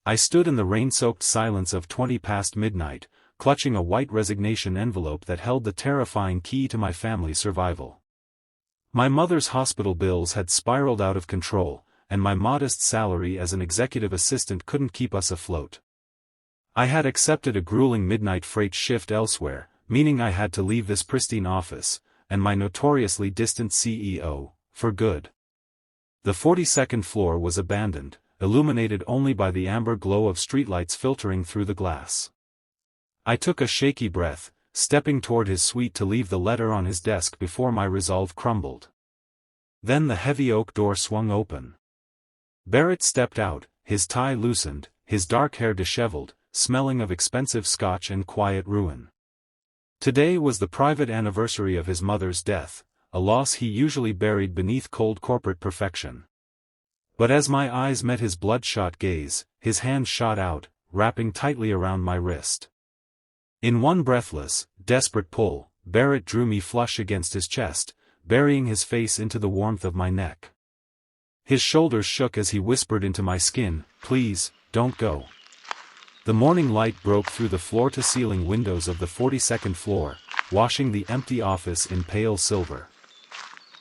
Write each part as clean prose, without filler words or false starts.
I stood in the rain-soaked silence of 20 past midnight, clutching a white resignation envelope that held the terrifying key to my family's survival. My mother's hospital bills had spiraled out of control, and my modest salary as an executive assistant couldn't keep us afloat. I had accepted a grueling midnight freight shift elsewhere, meaning I had to leave this pristine office, and my notoriously distant CEO, for good. The 42nd floor was abandoned, illuminated only by the amber glow of streetlights filtering through the glass. I took a shaky breath, stepping toward his suite to leave the letter on his desk before my resolve crumbled. Then the heavy oak door swung open. Barrett stepped out, his tie loosened, his dark hair disheveled, smelling of expensive scotch and quiet ruin. Today was the private anniversary of his mother's death, a loss he usually buried beneath cold corporate perfection. But as my eyes met his bloodshot gaze, his hand shot out, wrapping tightly around my wrist. In one breathless, desperate pull, Barrett drew me flush against his chest, burying his face into the warmth of my neck. His shoulders shook as he whispered into my skin, "Please, don't go." The morning light broke through the floor-to-ceiling windows of the 42nd floor, washing the empty office in pale silver.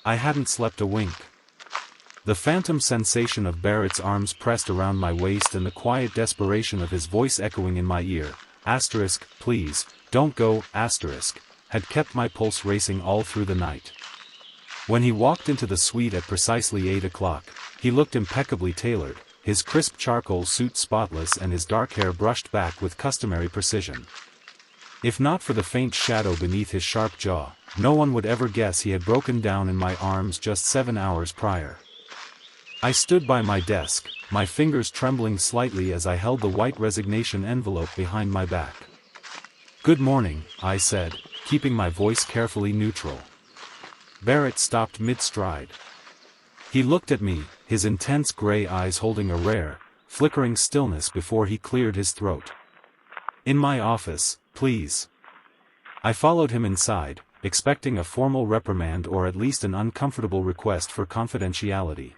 I hadn't slept a wink. The phantom sensation of Barrett's arms pressed around my waist and the quiet desperation of his voice echoing in my ear, "Please, don't go, had kept my pulse racing all through the night. When he walked into the suite at precisely 8 o'clock, he looked impeccably tailored, his crisp charcoal suit spotless and his dark hair brushed back with customary precision. If not for the faint shadow beneath his sharp jaw, no one would ever guess he had broken down in my arms just 7 hours prior. I stood by my desk, my fingers trembling slightly as I held the white resignation envelope behind my back. "Good morning," I said, keeping my voice carefully neutral. Barrett stopped mid-stride. He looked at me, his intense gray eyes holding a rare, flickering stillness before he cleared his throat. "In my office, please." I followed him inside, expecting a formal reprimand or at least an uncomfortable request for confidentiality.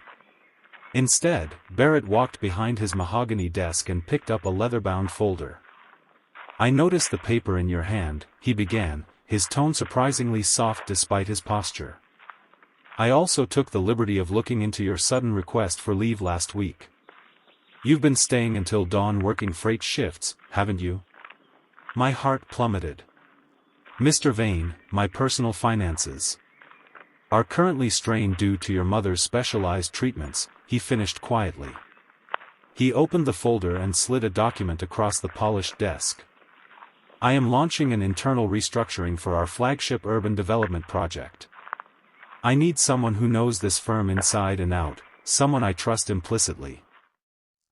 Instead, Barrett walked behind his mahogany desk and picked up a leather-bound folder. "I noticed the paper in your hand," he began, his tone surprisingly soft despite his posture. "I also took the liberty of looking into your sudden request for leave last week. You've been staying until dawn working freight shifts, haven't you?" My heart plummeted. "Mr. Vane, my personal finances are currently strained due to your mother's specialized treatments," he finished quietly. He opened the folder and slid a document across the polished desk. "I am launching an internal restructuring for our flagship urban development project. I need someone who knows this firm inside and out, someone I trust implicitly.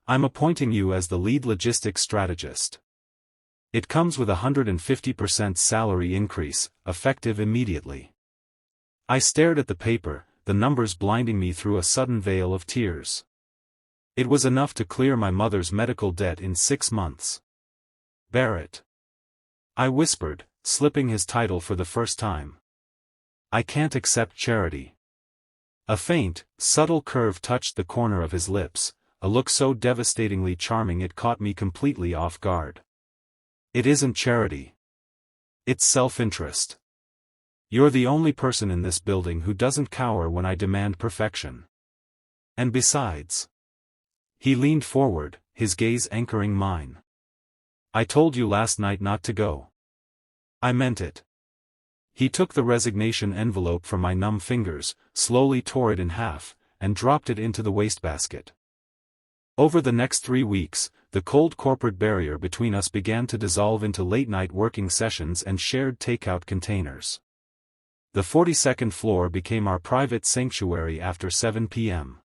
I'm appointing you as the lead logistics strategist. It comes with a 150% salary increase, effective immediately." I stared at the paper, the numbers blinding me through a sudden veil of tears. It was enough to clear my mother's medical debt in 6 months. "Barrett," I whispered, slipping his title for the first time. "I can't accept charity." A faint, subtle curve touched the corner of his lips, a look so devastatingly charming it caught me completely off guard. "It isn't charity. It's self-interest. You're the only person in this building who doesn't cower when I demand perfection. And besides..." He leaned forward, his gaze anchoring mine. "I told you last night not to go. I meant it." He took the resignation envelope from my numb fingers, slowly tore it in half, and dropped it into the wastebasket. Over the next 3 weeks, the cold corporate barrier between us began to dissolve into late-night working sessions and shared takeout containers. The 42nd floor became our private sanctuary after 7 p.m.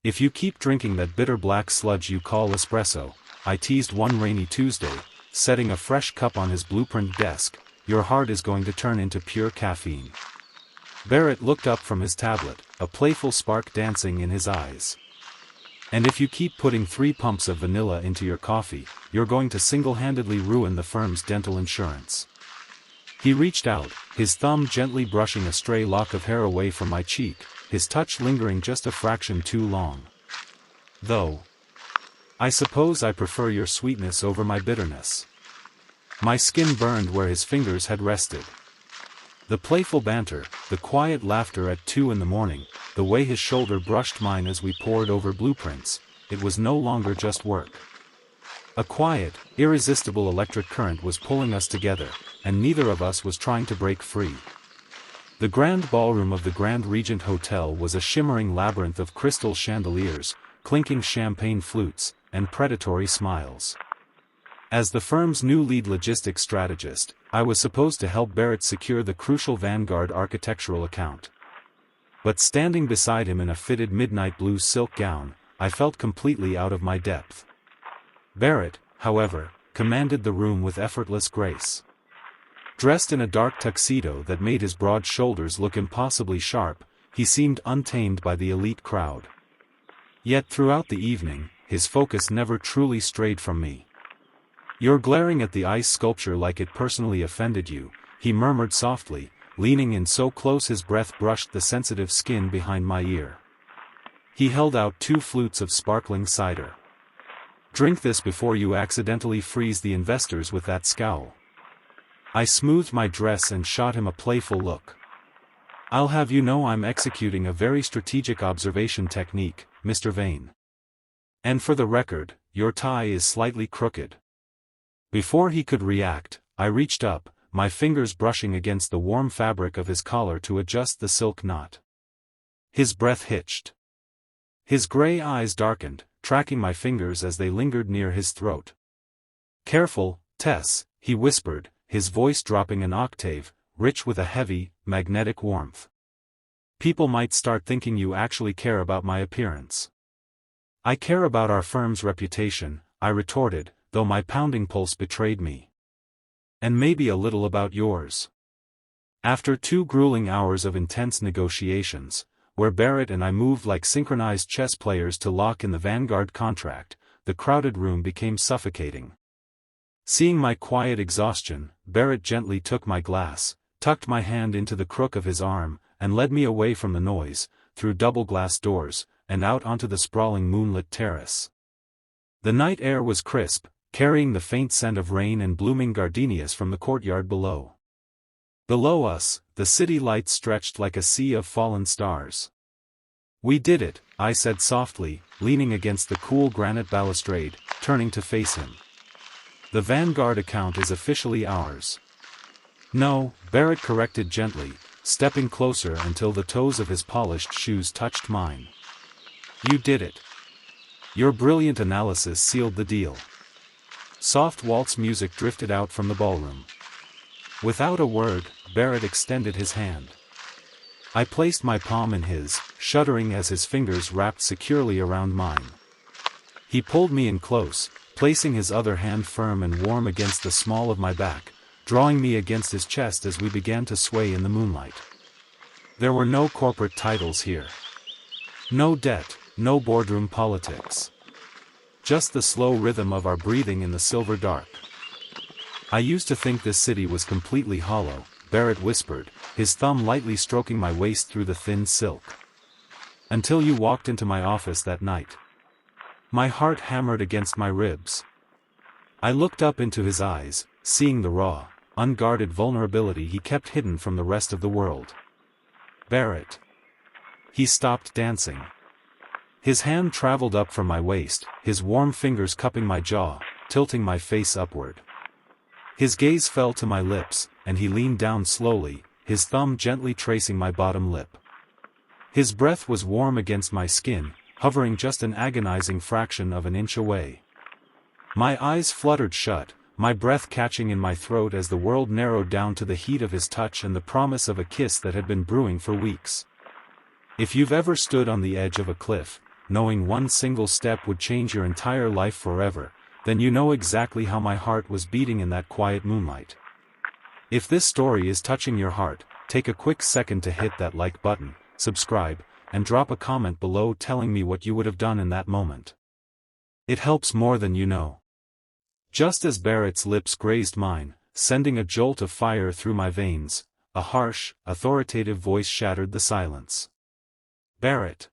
"If you keep drinking that bitter black sludge you call espresso," I teased one rainy Tuesday, setting a fresh cup on his blueprint desk, "your heart is going to turn into pure caffeine." Barrett looked up from his tablet, a playful spark dancing in his eyes. "And if you keep putting 3 pumps of vanilla into your coffee, you're going to single-handedly ruin the firm's dental insurance." He reached out, his thumb gently brushing a stray lock of hair away from my cheek, his touch lingering just a fraction too long. "Though I suppose I prefer your sweetness over my bitterness. My skin burned where his fingers had rested. The playful banter, the quiet laughter at 2 in the morning, the way his shoulder brushed mine as we pored over blueprints, it was no longer just work. A quiet, irresistible electric current was pulling us together, and neither of us was trying to break free. The grand ballroom of the Grand Regent Hotel was a shimmering labyrinth of crystal chandeliers, clinking champagne flutes, and predatory smiles. As the firm's new lead logistics strategist, I was supposed to help Barrett secure the crucial Vanguard architectural account. But standing beside him in a fitted midnight blue silk gown, I felt completely out of my depth. Barrett, however, commanded the room with effortless grace. Dressed in a dark tuxedo that made his broad shoulders look impossibly sharp, he seemed untamed by the elite crowd. Yet throughout the evening, his focus never truly strayed from me. "You're glaring at the ice sculpture like it personally offended you," he murmured softly, leaning in so close his breath brushed the sensitive skin behind my ear. He held out 2 flutes of sparkling cider. "Drink this before you accidentally freeze the investors with that scowl." I smoothed my dress and shot him a playful look. "I'll have you know I'm executing a very strategic observation technique, Mr. Vane. And for the record, your tie is slightly crooked." Before he could react, I reached up, my fingers brushing against the warm fabric of his collar to adjust the silk knot. His breath hitched. His gray eyes darkened, tracking my fingers as they lingered near his throat. "Careful, Tess," he whispered, his voice dropping an octave, rich with a heavy, magnetic warmth. "People might start thinking you actually care about my appearance." "I care about our firm's reputation," I retorted, though my pounding pulse betrayed me. "And maybe a little about yours." After 2 grueling hours of intense negotiations, where Barrett and I moved like synchronized chess players to lock in the Vanguard contract, the crowded room became suffocating. Seeing my quiet exhaustion, Barrett gently took my glass, tucked my hand into the crook of his arm, and led me away from the noise, through double glass doors, and out onto the sprawling moonlit terrace. The night air was crisp, carrying the faint scent of rain and blooming gardenias from the courtyard below. Below us, the city lights stretched like a sea of fallen stars. "We did it," I said softly, leaning against the cool granite balustrade, turning to face him. "The Vanguard account is officially ours." "No," Barrett corrected gently, stepping closer until the toes of his polished shoes touched mine. "You did it. Your brilliant analysis sealed the deal." Soft waltz music drifted out from the ballroom. Without a word, Barrett extended his hand. I placed my palm in his, shuddering as his fingers wrapped securely around mine. He pulled me in close, placing his other hand firm and warm against the small of my back, drawing me against his chest as we began to sway in the moonlight. There were no corporate titles here. No debt, no boardroom politics. Just the slow rhythm of our breathing in the silver dark. "I used to think this city was completely hollow," Barrett whispered, his thumb lightly stroking my waist through the thin silk. "Until you walked into my office that night." My heart hammered against my ribs. I looked up into his eyes, seeing the raw, unguarded vulnerability he kept hidden from the rest of the world. "Barrett." He stopped dancing. His hand traveled up from my waist, his warm fingers cupping my jaw, tilting my face upward. His gaze fell to my lips, and he leaned down slowly, his thumb gently tracing my bottom lip. His breath was warm against my skin, hovering just an agonizing fraction of an inch away. My eyes fluttered shut, my breath catching in my throat as the world narrowed down to the heat of his touch and the promise of a kiss that had been brewing for weeks. If you've ever stood on the edge of a cliff, knowing one single step would change your entire life forever, then you know exactly how my heart was beating in that quiet moonlight. If this story is touching your heart, take a quick second to hit that like button, subscribe, and drop a comment below telling me what you would have done in that moment. It helps more than you know. Just as Barrett's lips grazed mine, sending a jolt of fire through my veins, a harsh, authoritative voice shattered the silence. "Barrett.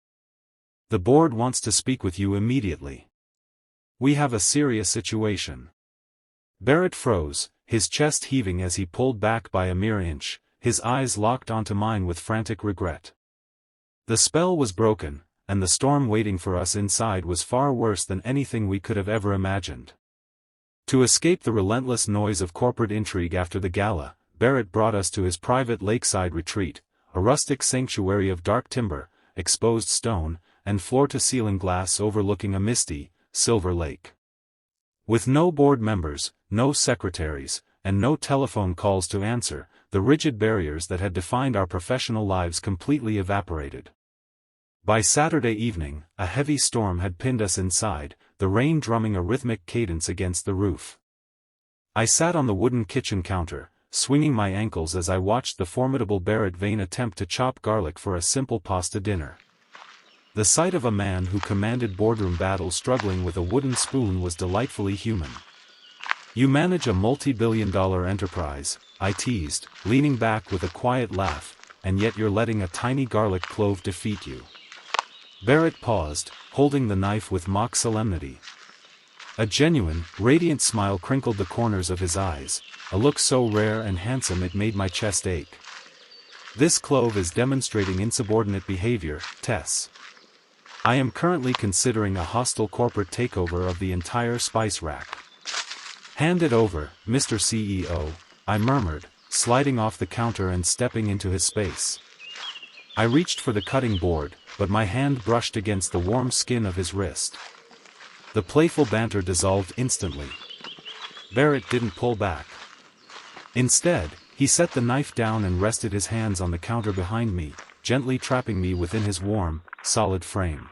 The board wants to speak with you immediately." We have a serious situation." Barrett froze, his chest heaving as he pulled back by a mere inch, his eyes locked onto mine with frantic regret. The spell was broken, and the storm waiting for us inside was far worse than anything we could have ever imagined. To escape the relentless noise of corporate intrigue after the gala, Barrett brought us to his private lakeside retreat, a rustic sanctuary of dark timber, exposed stone, and floor-to-ceiling glass overlooking a misty, silver lake. With no board members, no secretaries, and no telephone calls to answer, the rigid barriers that had defined our professional lives completely evaporated. By Saturday evening, a heavy storm had pinned us inside, the rain drumming a rhythmic cadence against the roof. I sat on the wooden kitchen counter, swinging my ankles as I watched the formidable Barrett vain attempt to chop garlic for a simple pasta dinner. The sight of a man who commanded boardroom battles struggling with a wooden spoon was delightfully human. "You manage a multi-billion-dollar enterprise," I teased, leaning back with a quiet laugh, "and yet you're letting a tiny garlic clove defeat you." Barrett paused, holding the knife with mock solemnity. A genuine, radiant smile crinkled the corners of his eyes, a look so rare and handsome it made my chest ache. "This clove is demonstrating insubordinate behavior, Tess. I am currently considering a hostile corporate takeover of the entire spice rack." "Hand it over, Mr. CEO, I murmured, sliding off the counter and stepping into his space. I reached for the cutting board, but my hand brushed against the warm skin of his wrist. The playful banter dissolved instantly. Barrett didn't pull back. Instead, he set the knife down and rested his hands on the counter behind me, gently trapping me within his warm, solid frame.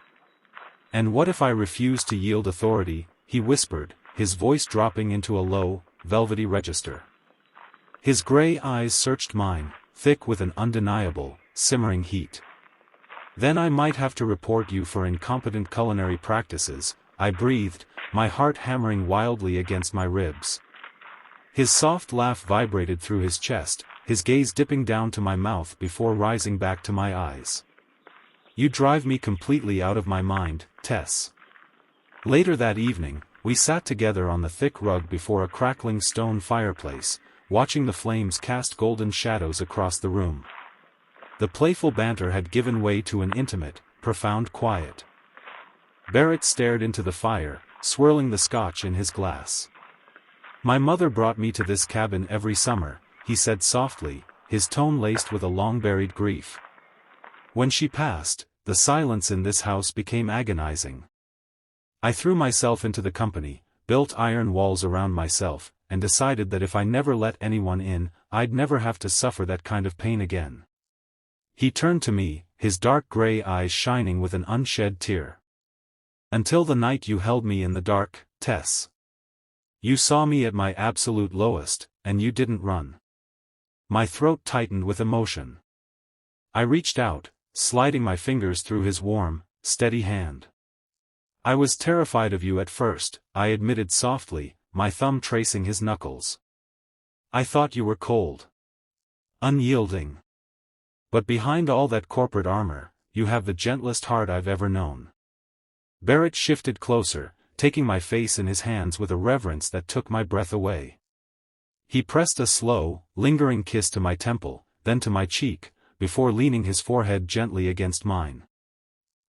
"And what if I refuse to yield authority?" he whispered, his voice dropping into a low, velvety register. His gray eyes searched mine, thick with an undeniable, simmering heat. "Then I might have to report you for incompetent culinary practices," I breathed, my heart hammering wildly against my ribs. His soft laugh vibrated through his chest, his gaze dipping down to my mouth before rising back to my eyes. "You drive me completely out of my mind, Tess." Later that evening, we sat together on the thick rug before a crackling stone fireplace, watching the flames cast golden shadows across the room. The playful banter had given way to an intimate, profound quiet. Barrett stared into the fire, swirling the scotch in his glass. "My mother brought me to this cabin every summer," he said softly, his tone laced with a long-buried grief. "When she passed, the silence in this house became agonizing. I threw myself into the company, built iron walls around myself, and decided that if I never let anyone in, I'd never have to suffer that kind of pain again." He turned to me, his dark gray eyes shining with an unshed tear. "Until the night you held me in the dark, Tess. You saw me at my absolute lowest, and you didn't run." My throat tightened with emotion. I reached out, sliding my fingers through his warm, steady hand. "I was terrified of you at first," I admitted softly, my thumb tracing his knuckles. "I thought you were cold. Unyielding. But behind all that corporate armor, you have the gentlest heart I've ever known." Barrett shifted closer, taking my face in his hands with a reverence that took my breath away. He pressed a slow, lingering kiss to my temple, then to my cheek, before leaning his forehead gently against mine.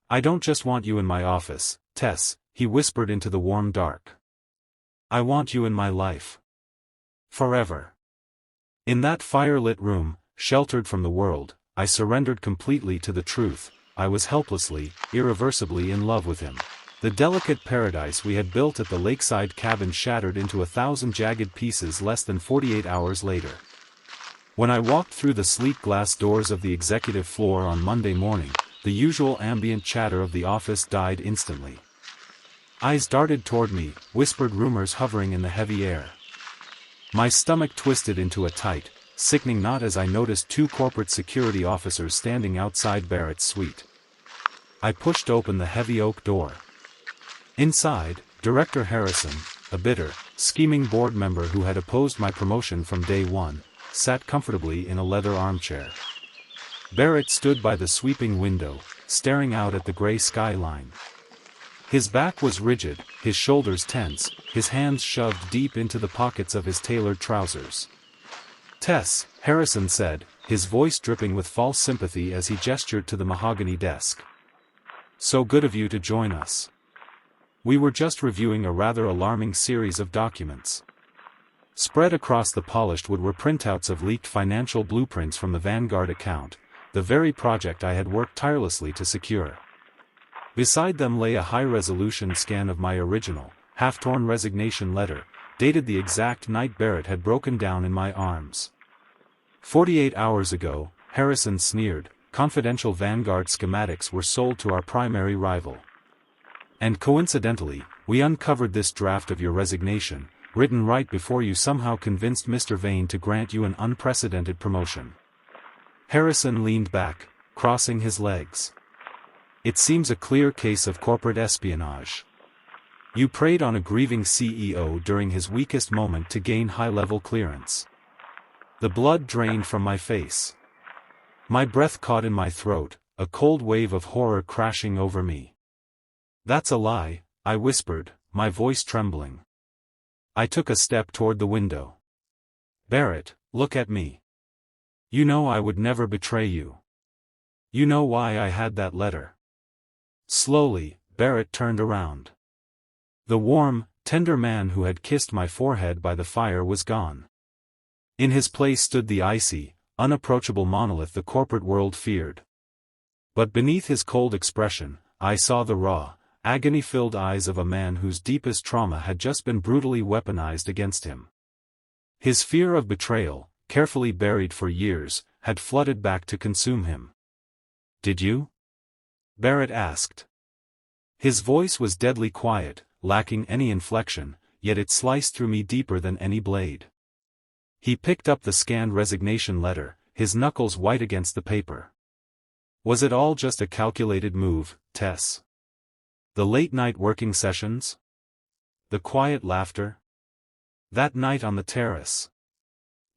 "I don't just want you in my office, Tess," he whispered into the warm dark. "I want you in my life. Forever." In that fire-lit room, sheltered from the world, I surrendered completely to the truth. I was helplessly, irreversibly in love with him. The delicate paradise we had built at the lakeside cabin shattered into 1,000 jagged pieces less than 48 hours later. When I walked through the sleek glass doors of the executive floor on Monday morning, the usual ambient chatter of the office died instantly. Eyes darted toward me, whispered rumors hovering in the heavy air. My stomach twisted into a tight, sickening knot as I noticed 2 corporate security officers standing outside Barrett's suite. I pushed open the heavy oak door. Inside, Director Harrison, a bitter, scheming board member who had opposed my promotion from day one, sat comfortably in a leather armchair. Barrett stood by the sweeping window, staring out at the gray skyline. His back was rigid, his shoulders tense, his hands shoved deep into the pockets of his tailored trousers. "Tess," Harrison said, his voice dripping with false sympathy as he gestured to the mahogany desk. "So good of you to join us. We were just reviewing a rather alarming series of documents." Spread across the polished wood were printouts of leaked financial blueprints from the Vanguard account, the very project I had worked tirelessly to secure. Beside them lay a high-resolution scan of my original, half-torn resignation letter, dated the exact night Barrett had broken down in my arms. 48 hours ago, Harrison sneered, confidential Vanguard schematics were sold to our primary rival. And coincidentally, we uncovered this draft of your resignation, written right before you somehow convinced Mr. Vane to grant you an unprecedented promotion. Harrison leaned back, crossing his legs. "It seems a clear case of corporate espionage. You preyed on a grieving CEO during his weakest moment to gain high-level clearance." The blood drained from my face. My breath caught in my throat, a cold wave of horror crashing over me. "That's a lie," I whispered, my voice trembling. I took a step toward the window. "Barrett, look at me. You know I would never betray you. You know why I had that letter." Slowly, Barrett turned around. The warm, tender man who had kissed my forehead by the fire was gone. In his place stood the icy, unapproachable monolith the corporate world feared. But beneath his cold expression, I saw the raw, agony-filled eyes of a man whose deepest trauma had just been brutally weaponized against him. His fear of betrayal, carefully buried for years, had flooded back to consume him. "Did you?" Barrett asked. His voice was deadly quiet, lacking any inflection, yet it sliced through me deeper than any blade. He picked up the scanned resignation letter, his knuckles white against the paper. "Was it all just a calculated move, Tess? The late-night working sessions? The quiet laughter? That night on the terrace?"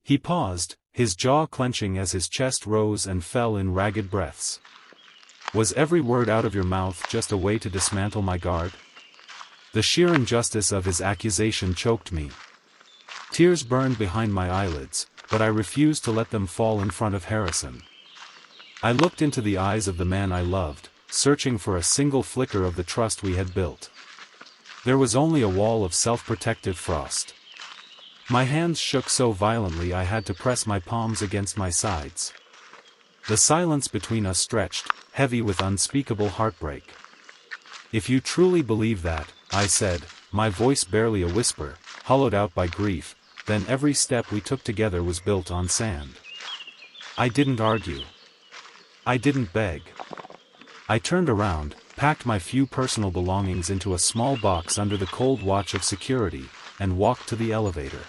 He paused, his jaw clenching as his chest rose and fell in ragged breaths. "Was every word out of your mouth just a way to dismantle my guard?" The sheer injustice of his accusation choked me. Tears burned behind my eyelids, but I refused to let them fall in front of Harrison. I looked into the eyes of the man I loved, searching for a single flicker of the trust we had built. There was only a wall of self-protective frost. My hands shook so violently I had to press my palms against my sides. The silence between us stretched, heavy with unspeakable heartbreak. "If you truly believe that," I said, my voice barely a whisper, hollowed out by grief, "then every step we took together was built on sand." I didn't argue. I didn't beg. I turned around, packed my few personal belongings into a small box under the cold watch of security, and walked to the elevator.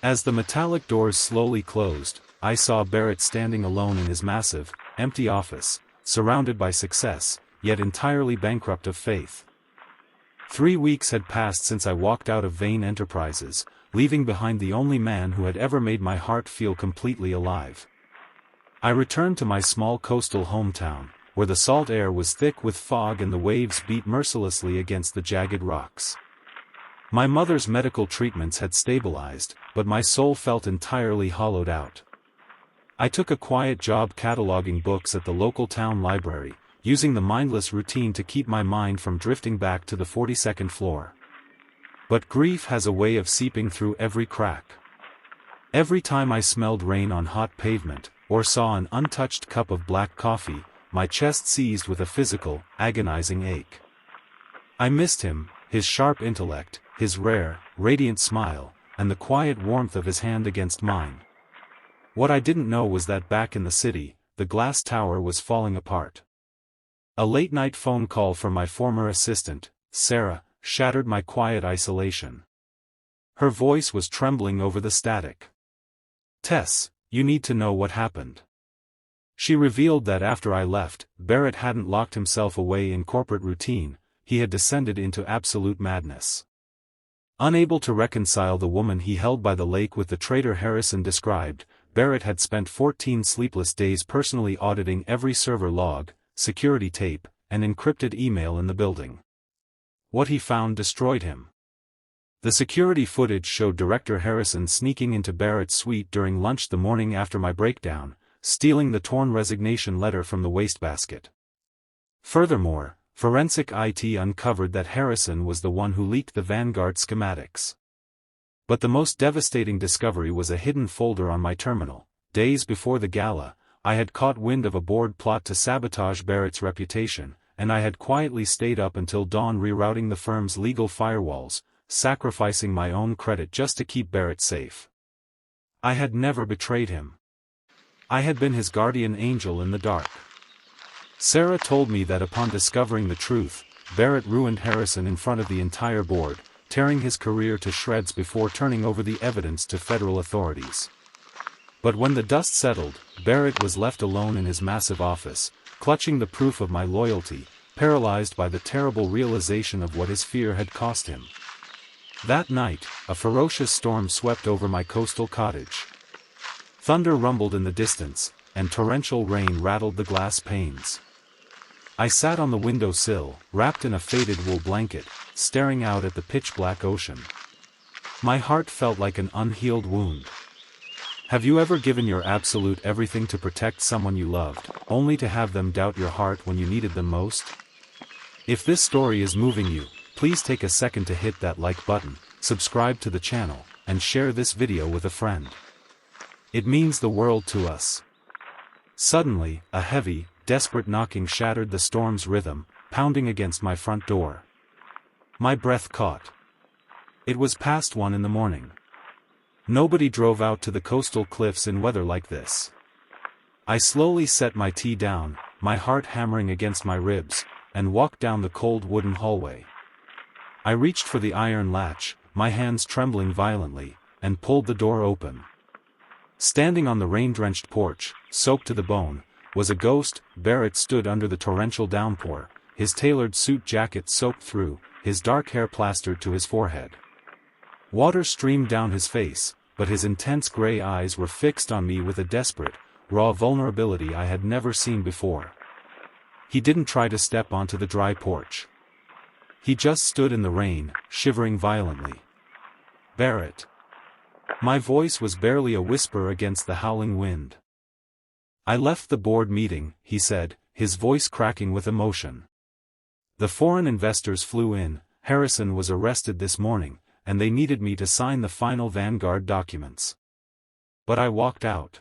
As the metallic doors slowly closed, I saw Barrett standing alone in his massive, empty office, surrounded by success, yet entirely bankrupt of faith. 3 weeks had passed since I walked out of Vane Enterprises, leaving behind the only man who had ever made my heart feel completely alive. I returned to my small coastal hometown, where the salt air was thick with fog and the waves beat mercilessly against the jagged rocks. My mother's medical treatments had stabilized, but my soul felt entirely hollowed out. I took a quiet job cataloging books at the local town library, using the mindless routine to keep my mind from drifting back to the 42nd floor. But grief has a way of seeping through every crack. Every time I smelled rain on hot pavement, or saw an untouched cup of black coffee, my chest seized with a physical, agonizing ache. I missed him, his sharp intellect, his rare, radiant smile, and the quiet warmth of his hand against mine. What I didn't know was that back in the city, the glass tower was falling apart. A late-night phone call from my former assistant, Sarah, shattered my quiet isolation. Her voice was trembling over the static. "Tess, you need to know what happened." She revealed that after I left, Barrett hadn't locked himself away in corporate routine, he had descended into absolute madness. Unable to reconcile the woman he held by the lake with the traitor Harrison described, Barrett had spent 14 sleepless days personally auditing every server log, security tape, and encrypted email in the building. What he found destroyed him. The security footage showed Director Harrison sneaking into Barrett's suite during lunch the morning after my breakdown, stealing the torn resignation letter from the wastebasket. Furthermore, forensic IT uncovered that Harrison was the one who leaked the Vanguard schematics. But the most devastating discovery was a hidden folder on my terminal. Days before the gala, I had caught wind of a board plot to sabotage Barrett's reputation, and I had quietly stayed up until dawn rerouting the firm's legal firewalls, sacrificing my own credit just to keep Barrett safe. I had never betrayed him. I had been his guardian angel in the dark. Sarah told me that upon discovering the truth, Barrett ruined Harrison in front of the entire board, tearing his career to shreds before turning over the evidence to federal authorities. But when the dust settled, Barrett was left alone in his massive office, clutching the proof of my loyalty, paralyzed by the terrible realization of what his fear had cost him. That night, a ferocious storm swept over my coastal cottage. Thunder rumbled in the distance, and torrential rain rattled the glass panes. I sat on the windowsill, wrapped in a faded wool blanket, staring out at the pitch-black ocean. My heart felt like an unhealed wound. Have you ever given your absolute everything to protect someone you loved, only to have them doubt your heart when you needed them most? If this story is moving you, please take a second to hit that like button, subscribe to the channel, and share this video with a friend. It means the world to us. Suddenly, a heavy, desperate knocking shattered the storm's rhythm, pounding against my front door. My breath caught. It was past 1 in the morning. Nobody drove out to the coastal cliffs in weather like this. I slowly set my tea down, my heart hammering against my ribs, and walked down the cold wooden hallway. I reached for the iron latch, my hands trembling violently, and pulled the door open. Standing on the rain-drenched porch, soaked to the bone, was a ghost. Barrett stood under the torrential downpour, his tailored suit jacket soaked through, his dark hair plastered to his forehead. Water streamed down his face, but his intense gray eyes were fixed on me with a desperate, raw vulnerability I had never seen before. He didn't try to step onto the dry porch. He just stood in the rain, shivering violently. Barrett. My voice was barely a whisper against the howling wind. I left the board meeting, he said, his voice cracking with emotion. The foreign investors flew in, Harrison was arrested this morning, and they needed me to sign the final Vanguard documents. But I walked out.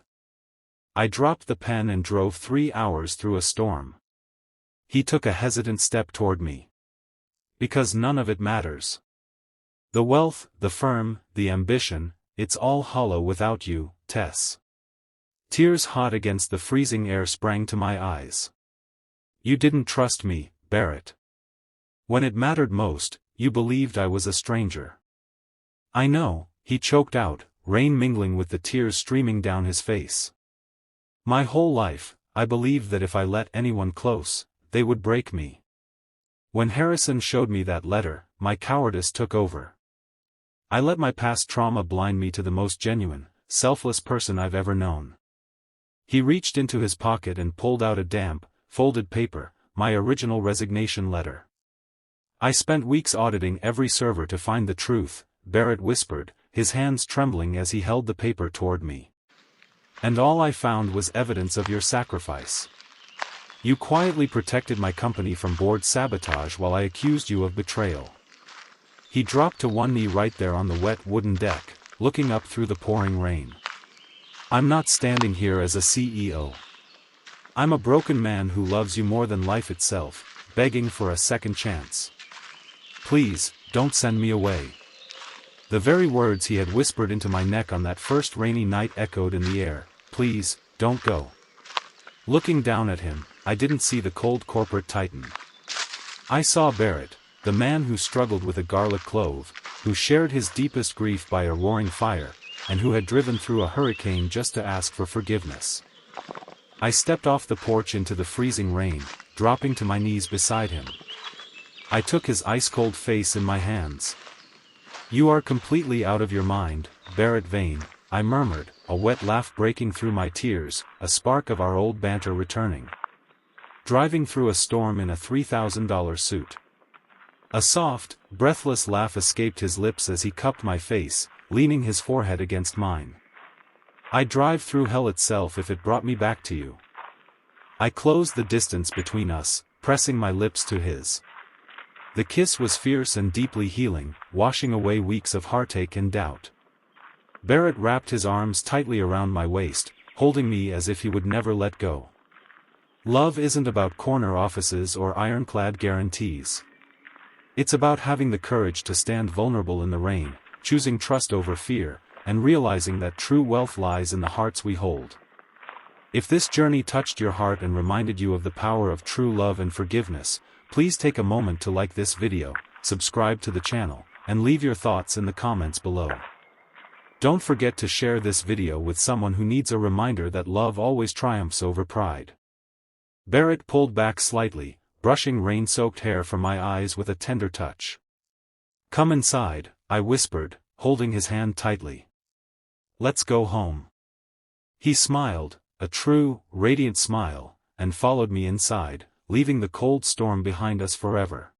I dropped the pen and drove 3 hours through a storm. He took a hesitant step toward me. Because none of it matters. The wealth, the firm, the ambition, it's all hollow without you, Tess. Tears hot against the freezing air sprang to my eyes. You didn't trust me, Barrett. When it mattered most, you believed I was a stranger. I know, he choked out, rain mingling with the tears streaming down his face. My whole life, I believed that if I let anyone close, they would break me. When Harrison showed me that letter, my cowardice took over. I let my past trauma blind me to the most genuine, selfless person I've ever known. He reached into his pocket and pulled out a damp, folded paper, my original resignation letter. I spent weeks auditing every server to find the truth, Barrett whispered, his hands trembling as he held the paper toward me. And all I found was evidence of your sacrifice. You quietly protected my company from board sabotage while I accused you of betrayal. He dropped to one knee right there on the wet wooden deck, looking up through the pouring rain. I'm not standing here as a CEO. I'm a broken man who loves you more than life itself, begging for a second chance. Please, don't send me away. The very words he had whispered into my neck on that first rainy night echoed in the air. Please, don't go. Looking down at him, I didn't see the cold corporate titan. I saw Barrett, the man who struggled with a garlic clove, who shared his deepest grief by a roaring fire, and who had driven through a hurricane just to ask for forgiveness. I stepped off the porch into the freezing rain, dropping to my knees beside him. I took his ice-cold face in my hands. You are completely out of your mind, Barrett Vane, I murmured, a wet laugh breaking through my tears, a spark of our old banter returning. Driving through a storm in a $3,000 suit. A soft, breathless laugh escaped his lips as he cupped my face, leaning his forehead against mine. "I'd drive through hell itself if it brought me back to you." I closed the distance between us, pressing my lips to his. The kiss was fierce and deeply healing, washing away weeks of heartache and doubt. Barrett wrapped his arms tightly around my waist, holding me as if he would never let go. Love isn't about corner offices or ironclad guarantees. It's about having the courage to stand vulnerable in the rain, choosing trust over fear, and realizing that true wealth lies in the hearts we hold. If this journey touched your heart and reminded you of the power of true love and forgiveness, please take a moment to like this video, subscribe to the channel, and leave your thoughts in the comments below. Don't forget to share this video with someone who needs a reminder that love always triumphs over pride. Barrett pulled back slightly, brushing rain-soaked hair from my eyes with a tender touch. "Come inside," I whispered, holding his hand tightly. "Let's go home." He smiled, a true, radiant smile, and followed me inside, leaving the cold storm behind us forever.